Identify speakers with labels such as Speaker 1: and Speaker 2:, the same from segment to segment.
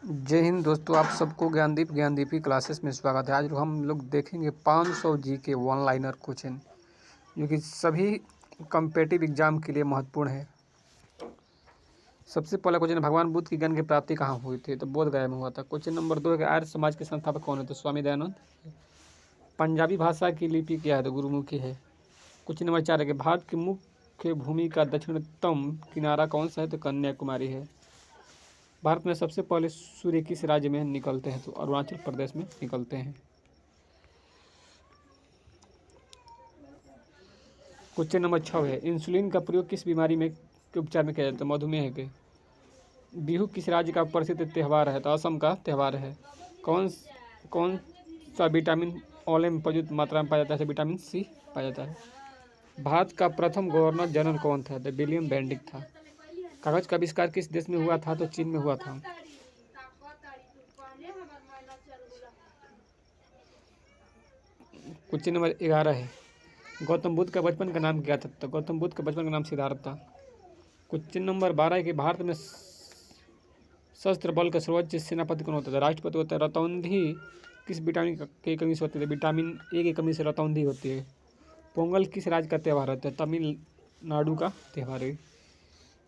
Speaker 1: जय हिंद दोस्तों, आप सबको ज्ञानदीप की क्लासेस में स्वागत है। आज हम लोग देखेंगे 500 जी के वन लाइनर क्वेश्चन जो कि सभी कम्पिटिटिव एग्जाम के लिए महत्वपूर्ण है। सबसे पहला क्वेश्चन, भगवान बुद्ध की ज्ञान की प्राप्ति कहाँ हुई थी? तो बोध गया में हुआ था। क्वेश्चन नंबर 2 है कि आर्य समाज के संस्थापक कौन है? तो स्वामी दयानंद। पंजाबी भाषा की लिपि क्या है? तो गुरुमुखी है। क्वेश्चन नंबर 4 है कि भारत की मुख्य भूमि का दक्षिणतम किनारा कौन सा है? तो कन्याकुमारी है। भारत में सबसे पहले सूर्य किस राज्य में निकलते हैं? तो अरुणाचल प्रदेश में निकलते हैं। क्वेश्चन नंबर 6 है, इंसुलिन का प्रयोग किस बीमारी में के उपचार में किया जाता है? मधुमेह के। बिहू किस राज्य का प्रसिद्ध त्यौहार है? तो असम का त्यौहार है। कौन कौन सा विटामिन ओले में प्रयुक्त मात्रा में पाया जाता है? तो विटामिन सी पाया जाता है। भारत का प्रथम गवर्नर जनरल कौन था? तो विलियम बेंटिक था। कागज का आविष्कार किस देश में हुआ था? तो चीन में हुआ था। क्वेश्चन नंबर 11 है, गौतम बुद्ध का बचपन का नाम क्या था? तो गौतम बुद्ध का बचपन का नाम सिद्धार्थ था। क्वेश्चन नंबर 12 है कि भारत में सशस्त्र बल का सर्वोच्च सेनापति कौन होता है? राष्ट्रपति होता है। रतौंधी किस विटामिन की कमी से होती है? विटामिन ए की कमी से रतौंधी होती है। पोंगल किस राज्य का त्यौहार होता है? तमिलनाडु का त्यौहार है।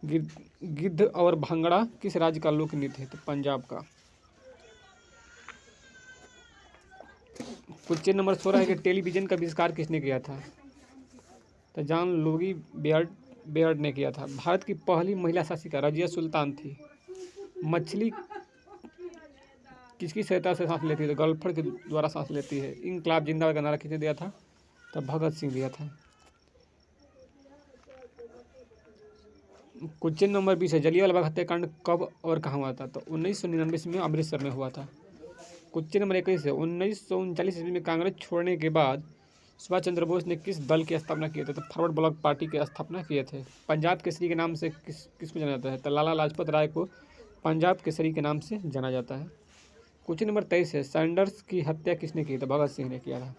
Speaker 1: गिद्ध और भांगड़ा किस राज्य का लोक नृत्य है? तो पंजाब का। क्वेश्चन नंबर 16 है कि टेलीविजन का आविष्कार किसने किया था? तो जॉन लुई बेयर्ड ने किया था। भारत की पहली महिला शासिका रजिया सुल्तान थी। मछली किसकी सहायता से सांस लेती है? तो गल्फड़ के द्वारा सांस लेती है। इनकलाब जिंदाबाद का नारा किसने दिया था? तो भगत सिंह दिया था। क्वेश्चन नंबर 20 है, जलियांवाला बाग हत्याकांड कब और कहाँ हुआ था? तो 1999 में अमृतसर में हुआ था। क्वेश्चन नंबर 21 है, 1939 ईस्वी में कांग्रेस छोड़ने के बाद सुभाष चंद्र बोस ने किस दल की स्थापना की थी? तो फॉरवर्ड ब्लॉक पार्टी की स्थापना किए थे। पंजाब केसरी के नाम से किसको जाना जाता है? तो लाला लाजपत राय को पंजाब केसरी के नाम से जाना जाता है। क्वेश्चन नंबर 23 है, सैंडर्स की हत्या किसने की? तो भगत सिंह ने किया था,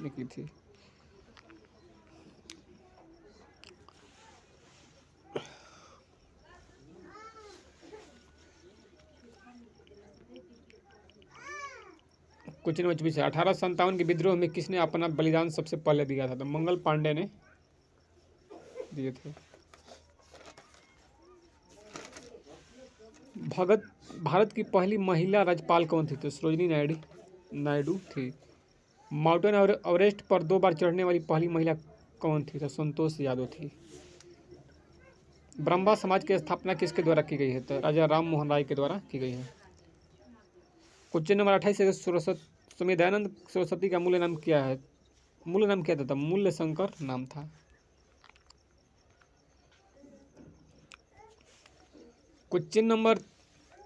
Speaker 1: ने की थी। क्वेश्चन नंबर 24 है, 1857 के विद्रोह में किसने अपना बलिदान सबसे पहले दिया था? तो मंगल पांडे ने दिए थे। भारत की पहली महिला राज्यपाल कौन थी? तो सरोजिनी नायडू थी। माउंटेन एवरेस्ट पर 2 बार चढ़ने वाली पहली महिला कौन थी? तो संतोष यादव थी। ब्रह्मा समाज की स्थापना किसके द्वारा की गई है? तो राजा राम मोहन राय के द्वारा की गई है। क्वेश्चन नंबर 28 है, स्वामी दयानंद सरस्वती का मूल्य नाम क्या है? मूल्य नाम क्या था? मूल्य शंकर नाम था। क्वेश्चन नंबर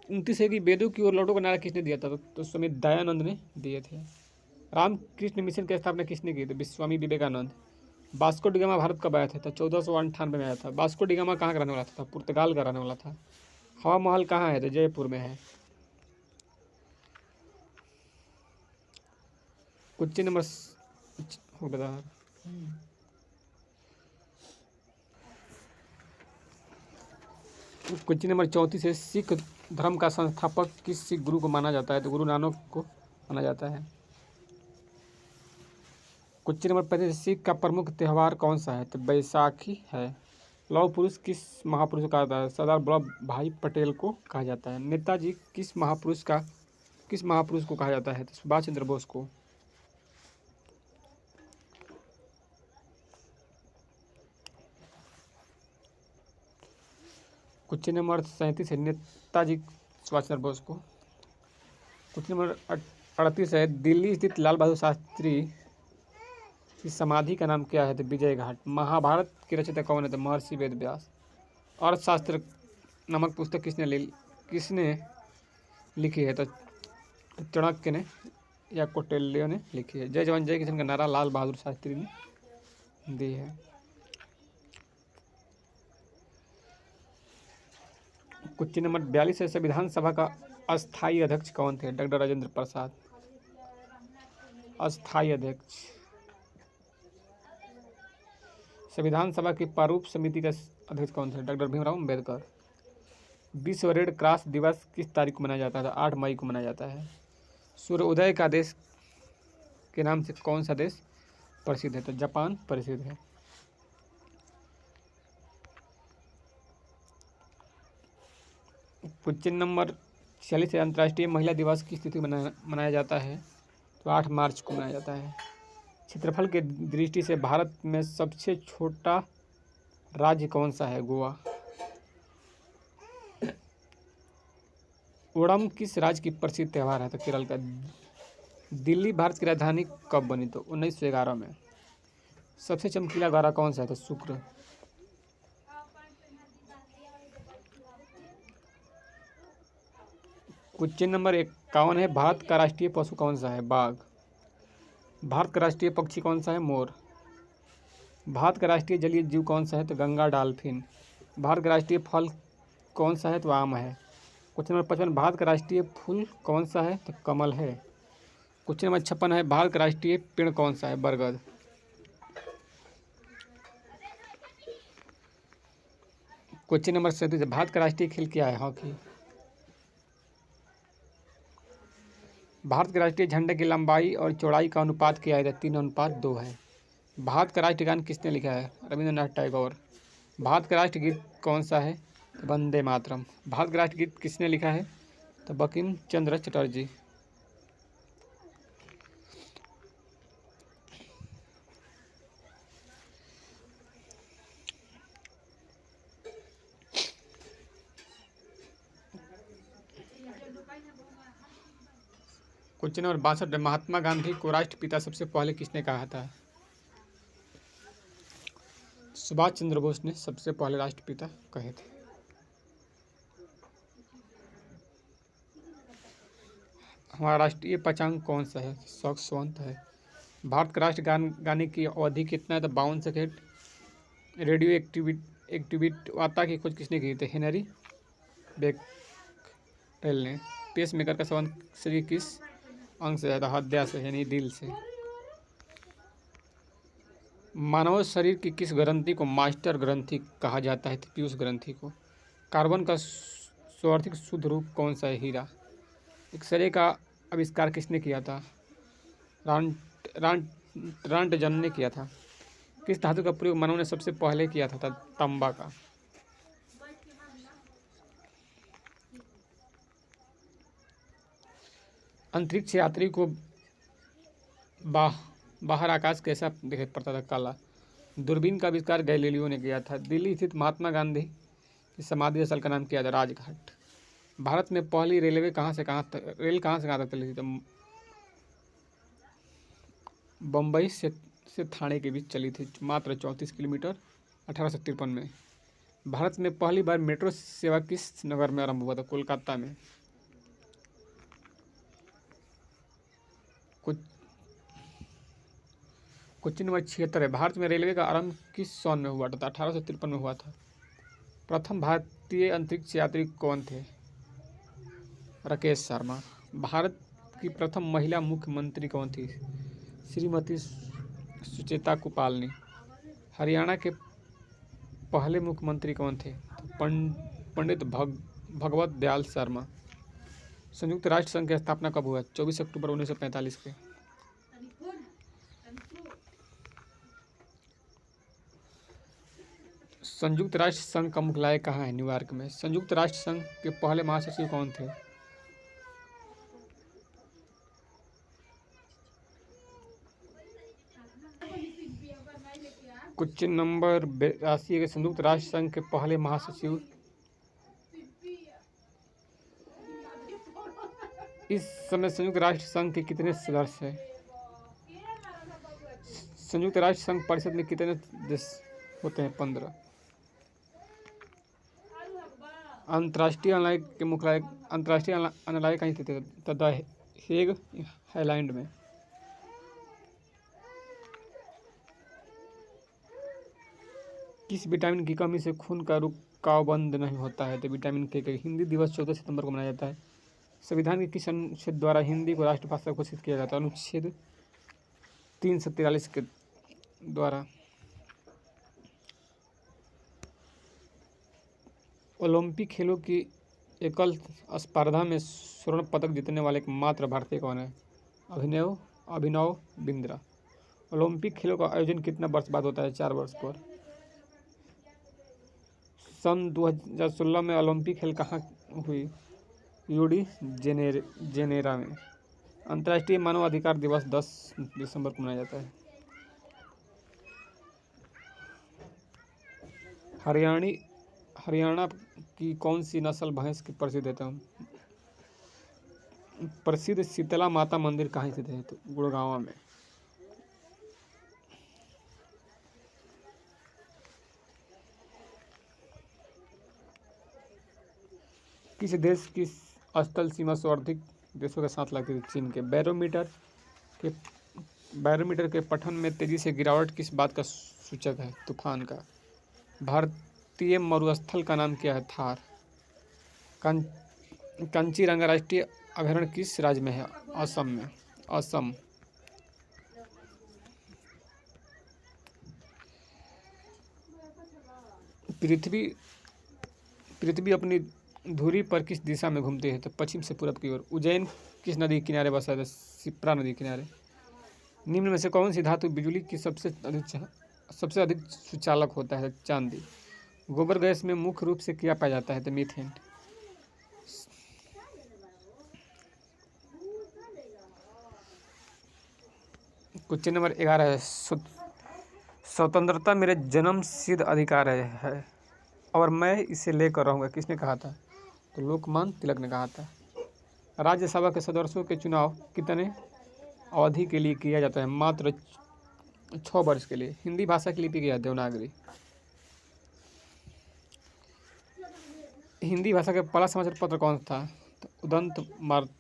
Speaker 1: 29 है कि वेदों की ओर लौटो का नारा किसने दिया था? तो स्वामी दयानंद ने दिए थे। रामकृष्ण मिशन की स्थापना किसने की? तो Swami Vivekananda. Vasco da Gama Bharat कब आया था? तो 1498 में आया था। वास्को डी गामा कहाँ का रहने वाला था? पुर्तगाल का रहने वाला था। हवा महल कहाँ है? तो जयपुर में है। क्वेश्चन नंबर हो बता क्वेश्चन नंबर 34 है, सिख धर्म का संस्थापक किस सिख गुरु को माना जाता है? तो गुरु नानक को माना जाता है। क्वेश्चन नंबर 35, सिख का प्रमुख त्यौहार कौन सा है? तो बैसाखी है। लौह पुरुष किस महापुरुष को कहा जाता है? सरदार वल्लभ भाई पटेल को कहा जाता है। नेताजी किस महापुरुष को कहा जाता है? तो सुभाष चंद्र बोस को। क्वेश्चन नंबर 37 है, नेताजी सुभाष चंद्र बोस को। क्वेश्चन नंबर 38 है, दिल्ली स्थित लाल बहादुर शास्त्री की समाधि का नाम क्या है? तो विजय घाट। महाभारत के रचयिता कौन है? तो महर्षि वेद व्यास। अर्थशास्त्र नामक पुस्तक किसने लिखी है? तो चाणक्य ने या कौटिल्य ने लिखी है। जय जवान जय किसान का नारा लाल बहादुर शास्त्री ने दी है। क्वेश्चन नंबर 42 है, संविधान सभा का अस्थायी अध्यक्ष कौन थे? डॉक्टर राजेंद्र प्रसाद। अस्थायी अध्यक्ष। संविधान सभा की प्रारूप समिति का अध्यक्ष कौन थे? डॉक्टर भीमराव अम्बेडकर। विश्व रेड क्रॉस दिवस किस तारीख को मनाया जाता है? 8 मई को मनाया जाता है। सूर्योदय का देश के नाम से कौन सा देश प्रसिद्ध है? तो जापान प्रसिद्ध है। क्वेश्चन नंबर 46 है, अंतर्राष्ट्रीय महिला दिवस किस तिथि को मनाया जाता है? तो 8 मार्च को मनाया जाता है। क्षेत्रफल की दृष्टि से भारत में सबसे छोटा राज्य कौन सा है? गोवा। ओणम किस राज्य की प्रसिद्ध त्यौहार है? तो केरल का। दिल्ली भारत की राजधानी कब बनी? तो 1911 में। सबसे चमकीला तारा कौन सा है? तो शुक्र। क्वेश्चन नंबर 51 है, भारत का राष्ट्रीय पशु कौन सा है? बाघ। भारत का राष्ट्रीय पक्षी कौन सा है? मोर। भारत का राष्ट्रीय जलीय जीव कौन सा है? तो गंगा डॉल्फिन। भारत का राष्ट्रीय फल कौन सा है? तो आम है। क्वेश्चन नंबर 55, भारत का राष्ट्रीय फूल कौन सा है? तो कमल है। क्वेश्चन नंबर 56 है, भारत का राष्ट्रीय पेड़ कौन सा है? बरगद। क्वेश्चन नंबर 37, भारत का राष्ट्रीय खेल क्या है? हॉकी। भारत के राष्ट्रीय झंडे की लंबाई और चौड़ाई का अनुपात क्या है? 3:2 है। भारत का राष्ट्रीय गान किसने लिखा है? रविंद्रनाथ टैगोर। भारत का राष्ट्रगीत कौन सा है? तो वंदे मातरम। भारत का राष्ट्रगीत किसने लिखा है? तो बंकिम चंद्र चटर्जी। क्वेश्चन नंबर 62, महात्मा गांधी को राष्ट्रपिता सबसे पहले किसने कहा था? सुभाष चंद्र बोस ने सबसे पहले राष्ट्रपिता कहे थे। हमारा राष्ट्रीय पचांग कौन सा है? स्वंत है। भारत का राष्ट्र गान गाने की अवधि कितना है? तो 52 सेकेंड। रेडियो एक्टिविटी की खोज किसने की थी? हेनरी बेकरेल ने। पेस मेकर का संबंध शरीर किस अंग से ज़्यादा? हृदय से, यानी दिल से। मानव शरीर की किस ग्रंथि को मास्टर ग्रंथि कहा जाता है? पीयूष ग्रंथि को। कार्बन का स्वार्थिक शुद्ध रूप कौन सा है? हीरा। एक्सरे का आविष्कार किसने किया था? रांटजन ने किया था। किस धातु का प्रयोग मानव ने सबसे पहले किया था? तांबा का। अंतरिक्ष यात्री को बाहर आकाश कैसा दिखाई पड़ता था? काला। दूरबीन का आविष्कार गैलीलियो ने किया था। दिल्ली स्थित महात्मा गांधी की समाधि स्थल का नाम क्या था? राजघाट। भारत में पहली रेल कहाँ से कहाँ तक चली थी? तो बम्बई से थाने के बीच चली थी, मात्र 34 किलोमीटर, 1853 में। भारत में पहली बार मेट्रो सेवा किस नगर में आरंभ हुआ था? कोलकाता में। क्वेश्चन नंबर 76 है, भारत में रेलवे का आरंभ किस सन में हुआ था? 1853 में हुआ था। प्रथम भारतीय अंतरिक्ष यात्री कौन थे? राकेश शर्मा। भारत की प्रथम महिला मुख्यमंत्री कौन थी? श्रीमती सुचेता कुपालनी। हरियाणा के पहले मुख्यमंत्री कौन थे? पंडित भगवत दयाल शर्मा। संयुक्त राष्ट्र संघ की स्थापना कब हुआ? 24 अक्टूबर 1945 के। संयुक्त राष्ट्र संघ का मुख्यालय कहाँ है? न्यूयॉर्क में। संयुक्त राष्ट्र संघ के पहले महासचिव कौन थे? क्वेश्चन नंबर 82 के संयुक्त राष्ट्र संघ के पहले महासचिव। इस समय संयुक्त राष्ट्र संघ के कितने सदस्य हैं? संयुक्त राष्ट्र संघ परिषद में कितने देश होते हैं? 15। अंतर्राष्ट्रीय न्यायालय के मुख्यालय अंतर्राष्ट्रीय न्यायालय कहीं स्थित है? तो द हेग, हाईलैंड में। किस विटामिन की कमी से खून का रुकाव बंद नहीं होता है? तो विटामिन के। हिंदी दिवस 14 सितंबर को मनाया जाता है। संविधान के किस अनुच्छेद द्वारा हिंदी को राष्ट्रभाषा घोषित किया जाता है? अनुच्छेद 343 के द्वारा। ओलंपिक खेलों की एकल स्पर्धा में स्वर्ण पदक जीतने वाले एकमात्र भारतीय कौन है? अभिनव अभिनव बिंद्रा। ओलंपिक खेलों का आयोजन कितना वर्ष बाद होता है? 4 वर्ष पर। सन 2016 में ओलंपिक खेल कहाँ हुई? यूडी जेनेरा में। अंतर्राष्ट्रीय मानव अधिकार दिवस 10 दिसंबर को मनाया जाता है। हरियाणा की कौन सी नस्ल भैंस की प्रसिद्ध है? तो प्रसिद्ध शीतला माता मंदिर कहाँ स्थित है? तो गुड़गांव में। किस देश की स्थल सीमा सर्वाधिक देशों के साथ लगती है? चीन के। के बैरोमीटर के पठन में तेजी से गिरावट किस बात का सूचक है? तूफान का। भारतीय मरुस्थल का नाम क्या है? थार। कांचीरंगा राष्ट्रीय अभयारण्य किस राज्य में है? असम में। असम। पृथ्वी अपनी धुरी पर किस दिशा में घूमती है? तो पश्चिम से पूरब की ओर। उज्जैन किस नदी के किनारे बसा है? शिप्रा नदी किनारे। निम्न में से कौन सी धातु बिजली की सबसे अधिक सुचालक होता है? चांदी। गोबर गैस में मुख्य रूप से क्या पाया जाता है? तो मीथेन। क्वेश्चन नंबर 11 है, स्वतंत्रता मेरे जन्म सिद्ध अधिकार है और मैं इसे लेकर रहूँगा, किसने कहा था? तो लोकमान्य तिलक ने कहा था। राज्यसभा के सदस्यों के चुनाव कितने अवधि के लिए किया जाता है? मात्र 6 वर्ष के लिए। हिंदी भाषा की लिपि क्या है? देवनागरी। हिंदी भाषा का पहला समाचार पत्र कौन था? तो उदंत मार्तंड।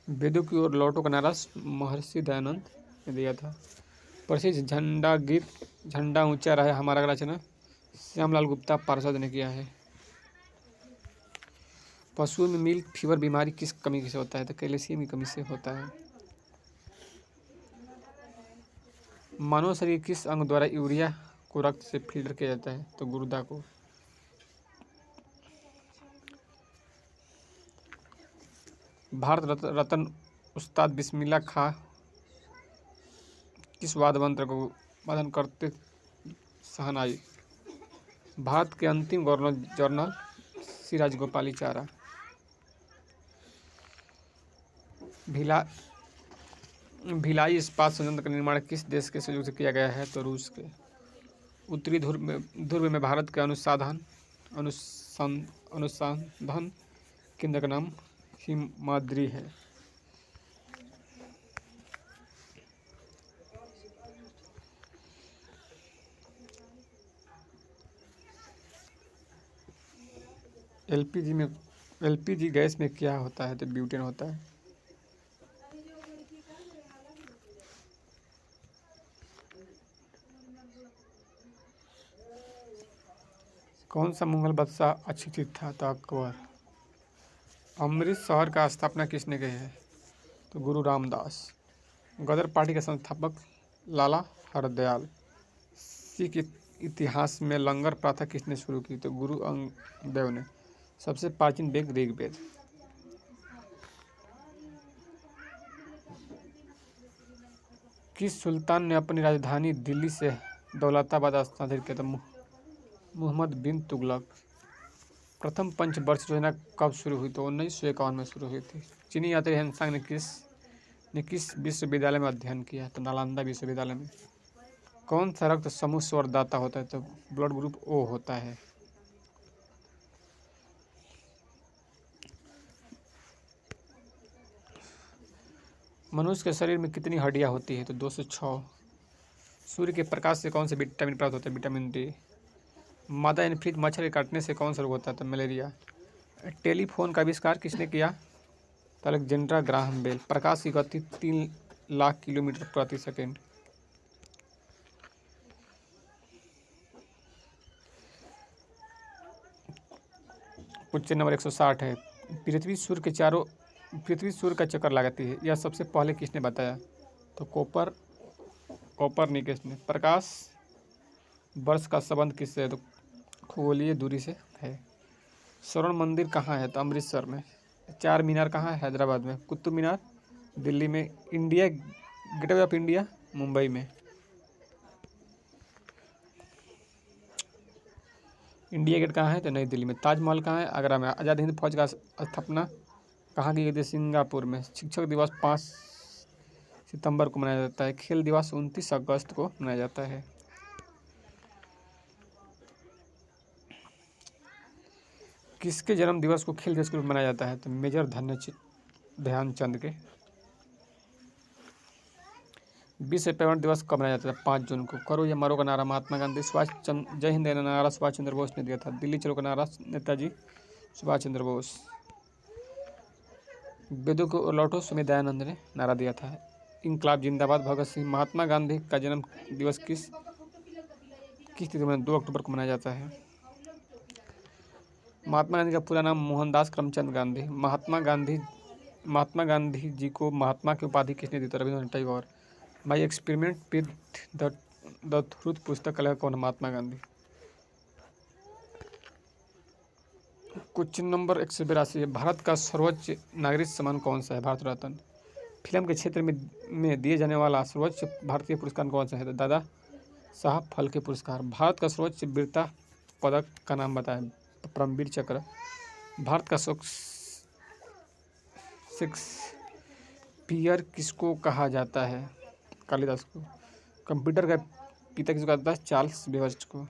Speaker 1: वेदों की ओर लौटो का नारा महर्षि दयानंद ने दिया था। प्रसिद्ध झंडा गीत झंडा ऊंचा रहे हमारा का रचना श्यामलाल गुप्ता पार्षद ने किया है। पशुओं में मिल्क फीवर बीमारी किस कमी से होता है? तो कैल्शियम की कमी से होता है। मानव शरीर किस अंग द्वारा यूरिया को रक्त से फिल्टर किया जाता है? तो गुर्दा को। भारत रत्न उस्ताद बिस्मिल्लाह खां किस वाद्य यंत्र को वादन करते? शहनाई। भारत के अंतिम गवर्नर जनरल सिराज गोपालाचारी। भिलाई इस्पात संयंत्र का निर्माण किस देश के सहयोग से किया गया है? तो रूस के। उत्तरी ध्रुव में भारत के अनुसंधान केंद्र का नाम हिमाद्री है। एलपीजी गैस में क्या होता है? तो ब्यूटेन होता है। कौन सा मुगल बादशाह अशिक्षित था? तो अकबर। अमृत शहर का स्थापना किसने की है? तो गुरु रामदास। गदर पार्टी के संस्थापक लाला हरदयाल। सिख इतिहास में लंगर प्रथा किसने शुरू की? तो गुरु अंगद देव ने। सबसे प्राचीन वेद ऋग्वेद। किस सुल्तान ने अपनी राजधानी दिल्ली से दौलताबाद स्थानांतरित किया? था मुहम्मद बिन तुगलक। प्रथम पंचवर्षीय योजना कब शुरू हुई? तो 1951 में शुरू हुई थी। चीनी यात्री ह्वेनसांग ने किस विश्वविद्यालय में अध्ययन किया? तो नालंदा विश्वविद्यालय में। कौन सा रक्त समूह स्वरदाता होता है? तो ब्लड ग्रुप ओ होता है। मनुष्य के शरीर में कितनी हड्डियां होती है? तो 206। सूर्य के प्रकाश से कौन से विटामिन प्राप्त होता है? Vitamin D. मादा एनफ्रीज मच्छर के काटने से कौन सा रोग होता है? तो मलेरिया। टेलीफोन का आविष्कार किसने किया? तो अलेक्जेंडर ग्राहम बेल। प्रकाश की गति 3 लाख किलोमीटर प्रति सेकेंड। क्वेश्चन नंबर 160 है, पृथ्वी सूर्य का चक्कर लगाती है, यह सबसे पहले किसने बताया? तो कोपरनिकस ने। प्रकाश वर्ष का संबंध किससे है? तो खगोलीय दूरी से है। स्वर्ण मंदिर कहाँ है? तो अमृतसर में। चार मीनार कहाँ है? हैदराबाद में। कुतुब मीनार दिल्ली में। India Gateway of India Mumbai में। इंडिया गेट कहाँ है? तो नई दिल्ली में। ताजमहल कहाँ है? आगरा में। आज़ाद हिंद फौज का स्थापना कहाँ की गई थी? सिंगापुर में। शिक्षक दिवस 5 सितंबर को मनाया जाता है। खेल दिवस 29 अगस्त को मनाया जाता है। किसके जन्म दिवस को खेल दिवस के रूप में मनाया जाता है? तो मेजर ध्यानचंद के। विश्व पर्यावरण दिवस कब मनाया जाता है? 5 जून को। करो या मरो का नारा महात्मा गांधी, जय हिंद का नारा सुभाष चंद्र बोस ने दिया था। दिल्ली चलो का नारा नेताजी सुभाष चंद्र बोस। वेदों को लौटो स्वामी दयानंद ने नारा दिया था। इंकलाब जिंदाबाद भगत सिंह। महात्मा गांधी का जन्म दिवस किस तिथि में? 2 अक्टूबर को मनाया जाता है। महात्मा गांधी का पूरा नाम मोहनदास करमचंद गांधी। महात्मा गांधी जी को महात्मा की उपाधि किसने दी? तो Rabindranath Tagore. My experiment with the truth पुस्तक का लेखक कौन है? महात्मा गांधी। क्वेश्चन नंबर 182 है, भारत का सर्वोच्च नागरिक सम्मान कौन सा है? भारत रत्न। फिल्म के क्षेत्र में दिए जाने वाला सर्वोच्च भारतीय पुरस्कार कौन सा है? तो दादा साहब फाल्के पुरस्कार। भारत का सर्वोच्च वीरता पदक का नाम बताएं? परमवीर चक्र। भारत का शेक्सपियर किसको कहा जाता है? कालिदास को। कंप्यूटर का पिता किसको कहा जाता है? चार्ल्स बेबेज को।